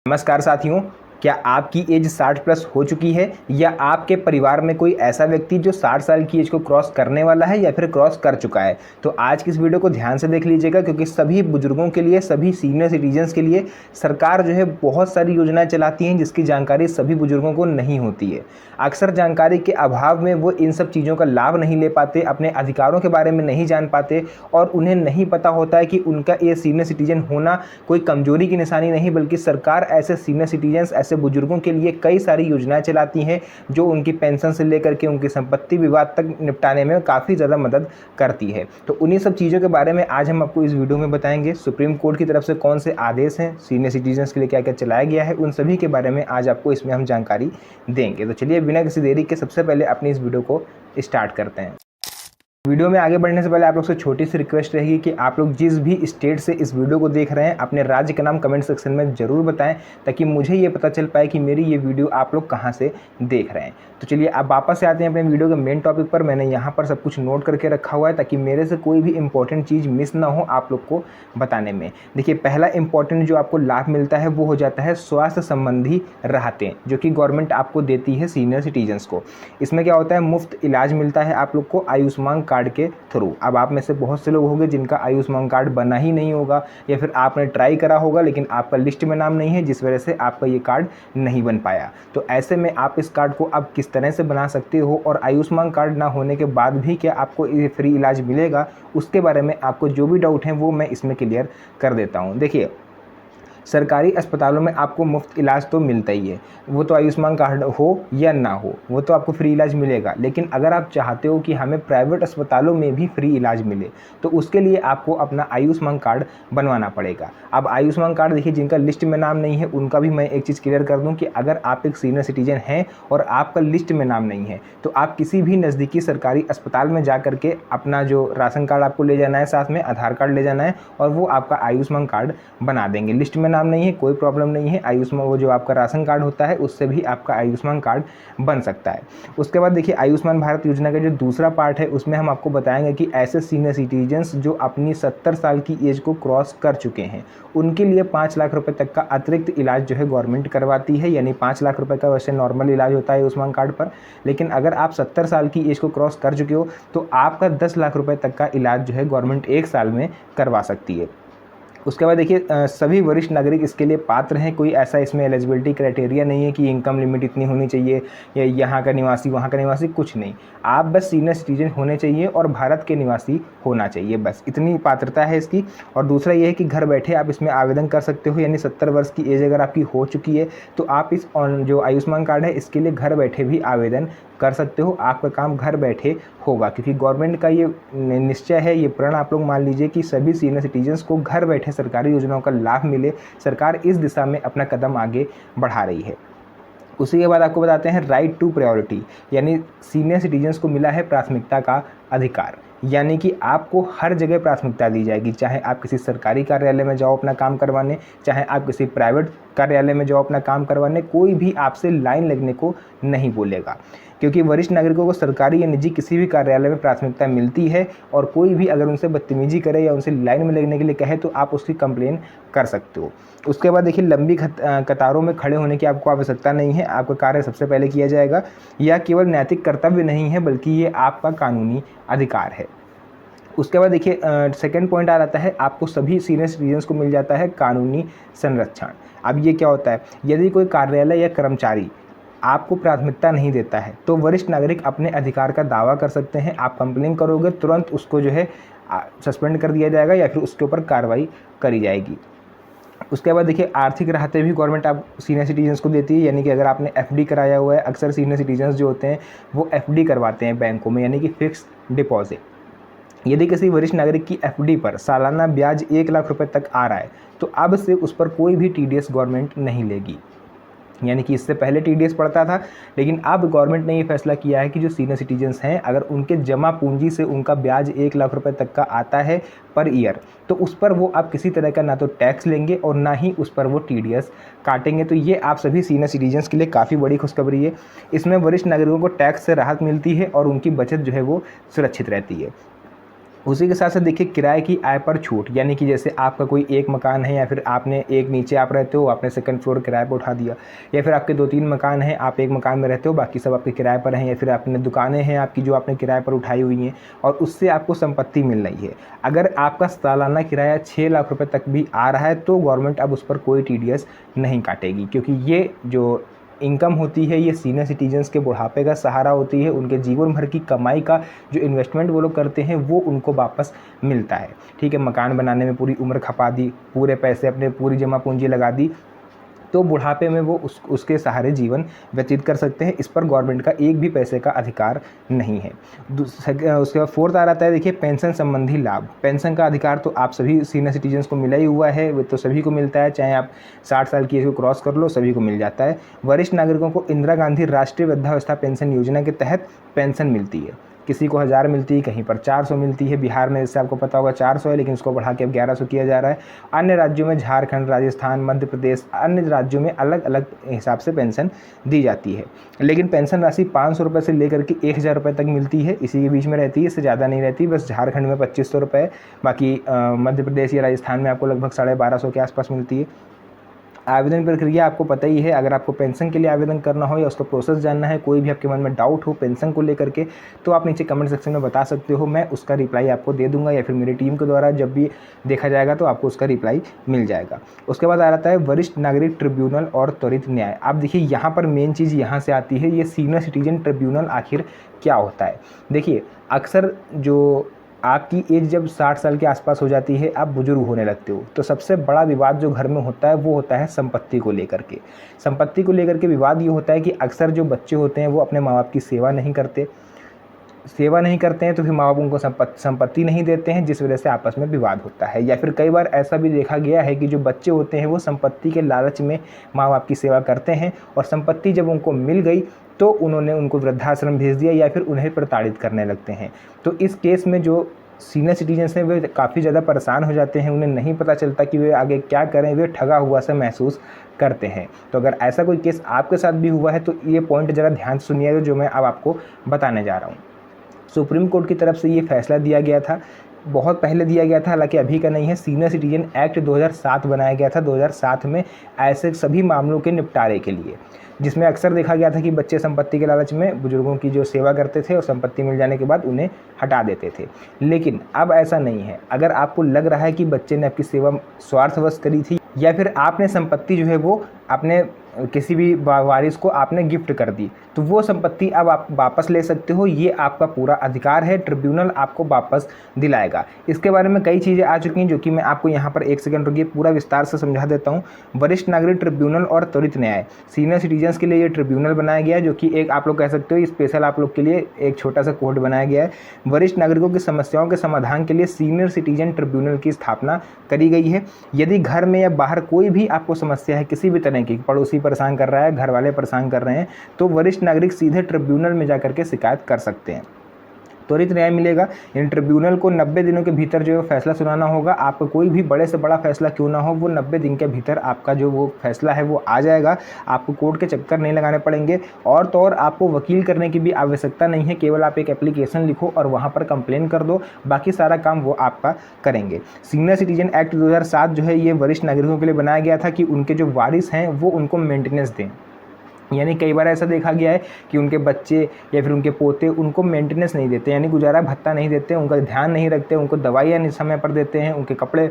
नमस्कार साथियों, क्या आपकी एज 60 प्लस हो चुकी है या आपके परिवार में कोई ऐसा व्यक्ति जो 60 साल की एज को क्रॉस करने वाला है या फिर क्रॉस कर चुका है? तो आज की इस वीडियो को ध्यान से देख लीजिएगा, क्योंकि सभी बुजुर्गों के लिए, सभी सीनियर सिटीजन्स के लिए सरकार जो है बहुत सारी योजनाएं चलाती हैं जिसकी जानकारी सभी बुजुर्गों को नहीं होती है। अक्सर जानकारी के अभाव में वो इन सब चीज़ों का लाभ नहीं ले पाते, अपने अधिकारों के बारे में नहीं जान पाते और उन्हें नहीं पता होता है कि उनका ये सीनियर सिटीजन होना कोई कमजोरी की निशानी नहीं, बल्कि सरकार ऐसे सीनियर सिटीजन्स, ऐसे बुजुर्गों के लिए कई सारी योजनाएं चलाती हैं जो उनकी पेंशन से लेकर के उनकी संपत्ति विवाद तक निपटाने में काफ़ी ज़्यादा मदद करती है। तो उन्हीं सब चीज़ों के बारे में आज हम आपको इस वीडियो में बताएंगे। सुप्रीम कोर्ट की तरफ से कौन से आदेश हैं, सीनियर सिटीजन्स के लिए क्या क्या चलाया गया है, उन सभी के बारे में आज आपको इसमें हम जानकारी देंगे। तो चलिए बिना किसी देरी के सबसे पहले अपनी इस वीडियो को स्टार्ट करते हैं। वीडियो में आगे बढ़ने से पहले आप लोग से छोटी सी रिक्वेस्ट रहेगी कि आप लोग जिस भी स्टेट से इस वीडियो को देख रहे हैं अपने राज्य का नाम कमेंट सेक्शन में ज़रूर बताएं, ताकि मुझे ये पता चल पाए कि मेरी ये वीडियो आप लोग कहाँ से देख रहे हैं। तो चलिए अब वापस से आते हैं अपने वीडियो के मेन टॉपिक पर। मैंने यहाँ पर सब कुछ नोट करके रखा हुआ है ताकि मेरे से कोई भी इंपॉर्टेंट चीज़ मिस ना हो आप लोग को बताने में। देखिए, पहला इंपॉर्टेंट जो आपको लाभ मिलता है वो हो जाता है स्वास्थ्य संबंधी राहतें, जो कि गवर्नमेंट आपको देती है सीनियर सिटीजन्स को। इसमें क्या होता है, मुफ्त इलाज मिलता है आप लोग को आयुष्मान कार्ड के थ्रू। अब आप में से बहुत से लोग होंगे जिनका आयुष्मान कार्ड बना ही नहीं होगा, या फिर आपने ट्राई करा होगा लेकिन आपका लिस्ट में नाम नहीं है, जिस वजह से आपका ये कार्ड नहीं बन पाया। तो ऐसे में आप इस कार्ड को अब किस तरह से बना सकते हो और आयुष्मान कार्ड ना होने के बाद भी क्या आपको ये फ्री इलाज मिलेगा, उसके बारे में आपको जो भी डाउट है वो मैं इसमें क्लियर कर देता हूँ। देखिए, सरकारी अस्पतालों में आपको मुफ्त इलाज तो मिलता ही है, वो तो आयुष्मान कार्ड हो या ना हो वो तो आपको फ्री इलाज मिलेगा। लेकिन अगर आप चाहते हो कि हमें प्राइवेट अस्पतालों में भी फ्री इलाज मिले, तो उसके लिए आपको अपना आयुष्मान कार्ड बनवाना पड़ेगा। अब आयुष्मान कार्ड देखिए, जिनका लिस्ट में नाम नहीं है उनका भी मैं एक चीज़ क्लियर कर दूँ कि अगर आप एक सीनियर सिटीजन हैं और आपका लिस्ट में नाम नहीं है, तो आप किसी भी नज़दीकी सरकारी अस्पताल में जा करके अपना जो राशन कार्ड आपको ले जाना है, साथ में आधार कार्ड ले जाना है और वो आपका आयुष्मान कार्ड बना देंगे। लिस्ट में नाम नहीं है, कोई प्रॉब्लम नहीं है, आयुष्मान वो जो आपका राशन कार्ड होता है उससे भी आपका आयुष्मान कार्ड बन सकता है। उसके बाद देखिए, आयुष्मान भारत योजना का जो दूसरा पार्ट है उसमें हम आपको बताएंगे कि ऐसे सीनियर सिटीजन्स जो अपनी 70 साल की एज को क्रॉस कर चुके हैं उनके लिए 5 लाख रुपए तक का अतिरिक्त इलाज जो है गवर्नमेंट करवाती है। यानी 5 लाख रुपए का वैसे नॉर्मल इलाज होता है आयुष्मान कार्ड पर, लेकिन अगर आप 70 साल की एज को क्रॉस कर चुके हो तो आपका 10 लाख रुपए तक का इलाज जो है गवर्नमेंट 1 साल में करवा सकती है। उसके बाद देखिए, सभी वरिष्ठ नागरिक इसके लिए पात्र हैं। कोई ऐसा इसमें एलिजिबिलिटी क्राइटेरिया नहीं है कि इनकम लिमिट इतनी होनी चाहिए या यहाँ का निवासी वहाँ का निवासी, कुछ नहीं। आप बस सीनियर सिटीजन होने चाहिए और भारत के निवासी होना चाहिए, बस इतनी पात्रता है इसकी। और दूसरा ये है कि घर बैठे आप इसमें आवेदन कर सकते हो। यानी 70 वर्ष की एज अगर आपकी हो चुकी है तो आप इस जो आयुष्मान कार्ड है इसके लिए घर बैठे भी आवेदन कर सकते हो। आपका काम घर बैठे होगा, क्योंकि गवर्नमेंट का ये निश्चय है, ये प्रण आप लोग मान लीजिए कि सभी सीनियर सिटीजन्स को घर बैठे सरकारी योजनाओं का लाभ मिले। सरकार इस दिशा में अपना कदम आगे बढ़ा रही है। उसी के बाद आपको बताते हैं राइट टू प्रायोरिटी, यानी सीनियर सिटीजन्स को मिला है प्राथमिकता का अधिकार। यानी कि आपको हर जगह प्राथमिकता दी जाएगी, चाहे आप किसी सरकारी कार्यालय में जाओ अपना काम करवाने, चाहे आप किसी प्राइवेट कार्यालय में जाओ अपना काम करवाने, कोई भी आपसे लाइन लगने को नहीं बोलेगा। क्योंकि वरिष्ठ नागरिकों को सरकारी या निजी किसी भी कार्यालय में प्राथमिकता मिलती है और कोई भी अगर उनसे बदतमीजी करे या उनसे लाइन में लगने के लिए कहे तो आप उसकी कंप्लेन कर सकते हो। उसके बाद देखिए, लंबी कतारों में खड़े होने की आपको आवश्यकता नहीं है, आपका कार्य सबसे पहले किया जाएगा। यह केवल नैतिक कर्तव्य नहीं है बल्कि ये आपका कानूनी अधिकार है। उसके बाद देखिए, सेकंड पॉइंट आ जाता है, आपको सभी सीनियर सिटीजन्स को मिल जाता है कानूनी संरक्षण। अब ये क्या होता है, यदि कोई कार्यालय या कर्मचारी आपको प्राथमिकता नहीं देता है तो वरिष्ठ नागरिक अपने अधिकार का दावा कर सकते हैं। आप कंप्लेन करोगे तुरंत उसको जो है सस्पेंड कर दिया जाएगा या फिर उसके ऊपर कार्रवाई करी जाएगी। उसके बाद देखिए, आर्थिक राहतें भी गवर्नमेंट आप सीनियर सिटीजन्स को देती है। यानी कि अगर आपने एफडी कराया हुआ है, अक्सर सीनियर सिटीजन्स जो होते हैं वो एफडी करवाते हैं बैंकों में, यानी कि फिक्स्ड डिपॉजिट। यदि किसी वरिष्ठ नागरिक की एफडी पर सालाना ब्याज 1 लाख रुपए तक आ रहा है तो अब से उस पर कोई भी टीडीएस गवर्नमेंट नहीं लेगी। यानी कि इससे पहले टीडीएस पड़ता था, लेकिन अब गवर्नमेंट ने ये फैसला किया है कि जो सीनियर सिटीजन्स हैं अगर उनके जमा पूंजी से उनका ब्याज 1 लाख रुपए तक का आता है पर ईयर, तो उस पर वो आप किसी तरह का ना तो टैक्स लेंगे और ना ही उस पर वो टीडीएस काटेंगे। तो ये आप सभी सीनियर सिटीजन्स के लिए काफ़ी बड़ी खुशखबरी है। इसमें वरिष्ठ नागरिकों को टैक्स से राहत मिलती है और उनकी बचत जो है वो सुरक्षित रहती है। उसी के साथ साथ देखिए किराए की आय पर छूट, यानी कि जैसे आपका कोई एक मकान है या फिर आपने एक नीचे आप रहते हो, आपने सेकंड फ्लोर किराए पर उठा दिया, या फिर आपके 2-3 मकान हैं, आप एक मकान में रहते हो बाकी सब आपके किराए पर हैं, या फिर आपने दुकानें हैं आपकी जो आपने किराए पर उठाई हुई हैं और उससे आपको संपत्ति मिल रही है। अगर आपका सालाना किराया 6 लाख रुपये तक भी आ रहा है तो गवर्नमेंट अब उस पर कोई TDS नहीं काटेगी, क्योंकि ये जो इनकम होती है ये सीनियर सिटीजन्स के बुढ़ापे का सहारा होती है। उनके जीवन भर की कमाई का जो इन्वेस्टमेंट वो लोग करते हैं वो उनको वापस मिलता है। ठीक है, मकान बनाने में पूरी उम्र खपा दी, पूरे पैसे अपने पूरी जमा पूंजी लगा दी, तो बुढ़ापे में वो उसके सहारे जीवन व्यतीत कर सकते हैं। इस पर गवर्नमेंट का एक भी पैसे का अधिकार नहीं है। उसके बाद फोर्थ आ रहा है देखिए पेंशन संबंधी लाभ। पेंशन का अधिकार तो आप सभी सीनियर सिटीजन्स को मिला ही हुआ है, वो तो सभी को मिलता है, चाहे आप 60 साल की एज को क्रॉस कर लो सभी को मिल जाता है। वरिष्ठ नागरिकों को इंदिरा गांधी राष्ट्रीय वृद्धावस्था पेंशन योजना के तहत पेंशन मिलती है। किसी को 1000 मिलती है, कहीं पर 400 मिलती है। बिहार में जैसे आपको पता होगा 400 है, लेकिन इसको बढ़ा के अब 1100 किया जा रहा है। अन्य राज्यों में झारखंड, राजस्थान, मध्य प्रदेश, अन्य राज्यों में अलग अलग हिसाब से पेंशन दी जाती है। लेकिन पेंशन राशि 500 रुपये से लेकर के 1000 रुपये तक मिलती है, इसी के बीच में रहती है, इससे ज़्यादा नहीं रहती। बस झारखंड में 2500 रुपये, बाकी मध्य प्रदेश या राजस्थान में आपको लगभग 1250 के आसपास मिलती है। आवेदन प्रक्रिया आपको पता ही है। अगर आपको पेंशन के लिए आवेदन करना हो या उसका प्रोसेस जानना है, कोई भी आपके मन में डाउट हो पेंशन को लेकर के, तो आप नीचे कमेंट सेक्शन में बता सकते हो, मैं उसका रिप्लाई आपको दे दूंगा, या फिर मेरी टीम के द्वारा जब भी देखा जाएगा तो आपको उसका रिप्लाई मिल जाएगा। उसके बाद आ जाता है वरिष्ठ नागरिक ट्रिब्यूनल और त्वरित न्याय। आप देखिए यहाँ पर मेन चीज़ यहाँ से आती है, ये सीनियर सिटीजन ट्रिब्यूनल आखिर क्या होता है। देखिए अक्सर जो आपकी एज जब 60 साल के आसपास हो जाती है, आप बुजुर्ग होने लगते हो, तो सबसे बड़ा विवाद जो घर में होता है वो होता है संपत्ति को लेकर के। संपत्ति को लेकर के विवाद ये होता है कि अक्सर जो बच्चे होते हैं वो अपने माँ बाप की सेवा नहीं करते हैं, तो फिर माँ बाप उनको संपत्ति नहीं देते हैं, जिस वजह से आपस में विवाद होता है। या फिर कई बार ऐसा भी देखा गया है कि जो बच्चे होते हैं वो संपत्ति के लालच में माँ बाप की सेवा करते हैं, और संपत्ति जब उनको मिल गई तो उन्होंने उनको वृद्धाश्रम भेज दिया या फिर उन्हें प्रताड़ित करने लगते हैं। तो इस केस में जो सीनियर सिटीजन्स हैं वे काफ़ी ज़्यादा परेशान हो जाते हैं, उन्हें नहीं पता चलता कि वे आगे क्या करें, वे ठगा हुआ सा महसूस करते हैं। तो अगर ऐसा कोई केस आपके साथ भी हुआ है तो ये पॉइंट ज़रा ध्यान से सुनिएगा जो मैं अब आपको बताने जा रहा हूँ। सुप्रीम कोर्ट की तरफ से ये फैसला दिया गया था, बहुत पहले दिया गया था, हालांकि अभी का नहीं है। सीनियर सिटीजन एक्ट 2007 बनाया गया था 2007 में ऐसे सभी मामलों के निपटारे के लिए, जिसमें अक्सर देखा गया था कि बच्चे संपत्ति के लालच में बुजुर्गों की जो सेवा करते थे और संपत्ति मिल जाने के बाद उन्हें हटा देते थे। लेकिन अब ऐसा नहीं है। अगर आपको लग रहा है कि बच्चे ने आपकी सेवा स्वार्थवश करी थी, या फिर आपने संपत्ति जो है वो अपने किसी भी वारिस को आपने गिफ्ट कर दी, तो वो संपत्ति अब आप वापस ले सकते हो, ये आपका पूरा अधिकार है, ट्रिब्यूनल आपको वापस दिलाएगा। इसके बारे में कई चीज़ें आ चुकी हैं जो कि मैं आपको यहाँ पर एक सेकंड रुकिए पूरा विस्तार से समझा देता हूँ। वरिष्ठ नागरिक ट्रिब्यूनल और त्वरित न्याय, सीनियर सिटीजन्स के लिए ये ट्रिब्यूनल बनाया गया है, जो कि एक आप लोग कह सकते हो स्पेशल आप लोग के लिए एक छोटा सा कोड बनाया गया है। वरिष्ठ नागरिकों की समस्याओं के समाधान के लिए सीनियर सिटीजन ट्रिब्यूनल की स्थापना करी गई है। यदि घर में या बाहर कोई भी आपको समस्या है किसी भी तरह की, पड़ोसी परेशान कर रहा है, घर वाले परेशान कर रहे हैं, तो वरिष्ठ नागरिक सीधे ट्रिब्यूनल में जाकर के शिकायत कर सकते हैं। त्वरित न्याय मिलेगा। इन ट्रिब्यूनल को 90 दिनों के भीतर जो फैसला सुनाना होगा। आपका कोई भी बड़े से बड़ा फैसला क्यों ना हो, वो 90 दिन के भीतर आपका जो वो फैसला है वो आ जाएगा। आपको कोर्ट के चक्कर नहीं लगाने पड़ेंगे, और तो और आपको वकील करने की भी आवश्यकता नहीं है। केवल आप एक एप्लीकेशन लिखो और वहाँ पर कंप्लेन कर दो, बाकी सारा काम वो आपका करेंगे। सीनियर सिटीजन एक्ट 2007 जो है ये वरिष्ठ नागरिकों के लिए बनाया गया था कि उनके जो वारिस हैं वो उनको मेंटेनेंस दें। यानी कई बार ऐसा देखा गया है कि उनके बच्चे या फिर उनके पोते उनको मेंटेनेंस नहीं देते, यानी गुजारा भत्ता नहीं देते, उनका ध्यान नहीं रखते, उनको दवाइयाँ नहीं समय पर देते हैं, उनके कपड़े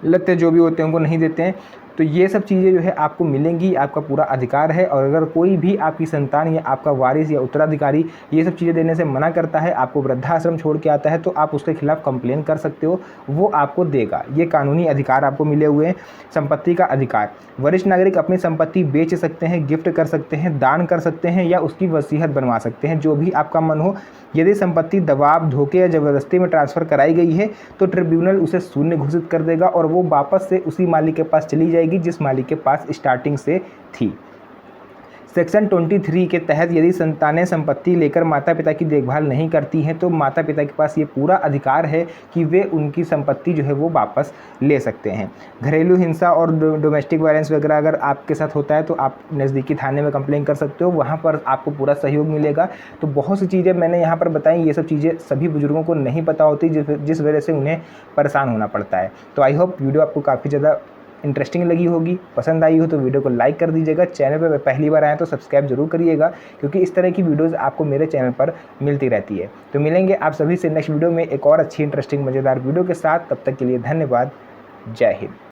लत्ते जो भी होते हैं उनको नहीं देते हैं। तो ये सब चीज़ें जो है आपको मिलेंगी, आपका पूरा अधिकार है। और अगर कोई भी आपकी संतान या आपका वारिस या उत्तराधिकारी ये सब चीज़ें देने से मना करता है, आपको वृद्धाश्रम छोड़ के आता है, तो आप उसके खिलाफ कंप्लेन कर सकते हो, वो आपको देगा। ये कानूनी अधिकार आपको मिले हुए हैं। संपत्ति का अधिकार, वरिष्ठ नागरिक अपनी संपत्ति बेच सकते हैं, गिफ्ट कर सकते हैं, दान कर सकते हैं या उसकी वसीयत बनवा सकते हैं, जो भी आपका मन हो। यदि संपत्ति दबाव, धोखे या ज़बरदस्ती में ट्रांसफ़र कराई गई है तो ट्रिब्यूनल उसे शून्य घोषित कर देगा और वो वापस से उसी मालिक के पास चली जाएगी जिस मालिक के पास स्टार्टिंग से थी। सेक्शन 23 के तहत यदि संतानें संपत्ति लेकर माता पिता की देखभाल नहीं करती हैं तो माता पिता के पास ये पूरा अधिकार है कि वे उनकी संपत्ति जो है वो वापस ले सकते हैं। घरेलू हिंसा और डोमेस्टिक वायलेंस वगैरह अगर आपके साथ होता है तो आप नज़दीकी थाने में कंप्लेन कर सकते हो, वहाँ पर आपको पूरा सहयोग मिलेगा। तो बहुत सी चीज़ें मैंने यहाँ पर बताई, ये सब चीज़ें सभी बुजुर्गों को नहीं पता होती जिस वजह से उन्हें परेशान होना पड़ता है। तो आई होप वीडियो आपको काफ़ी ज़्यादा इंटरेस्टिंग लगी होगी, पसंद आई हो तो वीडियो को लाइक कर दीजिएगा। चैनल पर पहली बार आए तो सब्सक्राइब जरूर करिएगा, क्योंकि इस तरह की वीडियोस आपको मेरे चैनल पर मिलती रहती है। तो मिलेंगे आप सभी से नेक्स्ट वीडियो में एक और अच्छी इंटरेस्टिंग मज़ेदार वीडियो के साथ। तब तक के लिए धन्यवाद। जय हिंद।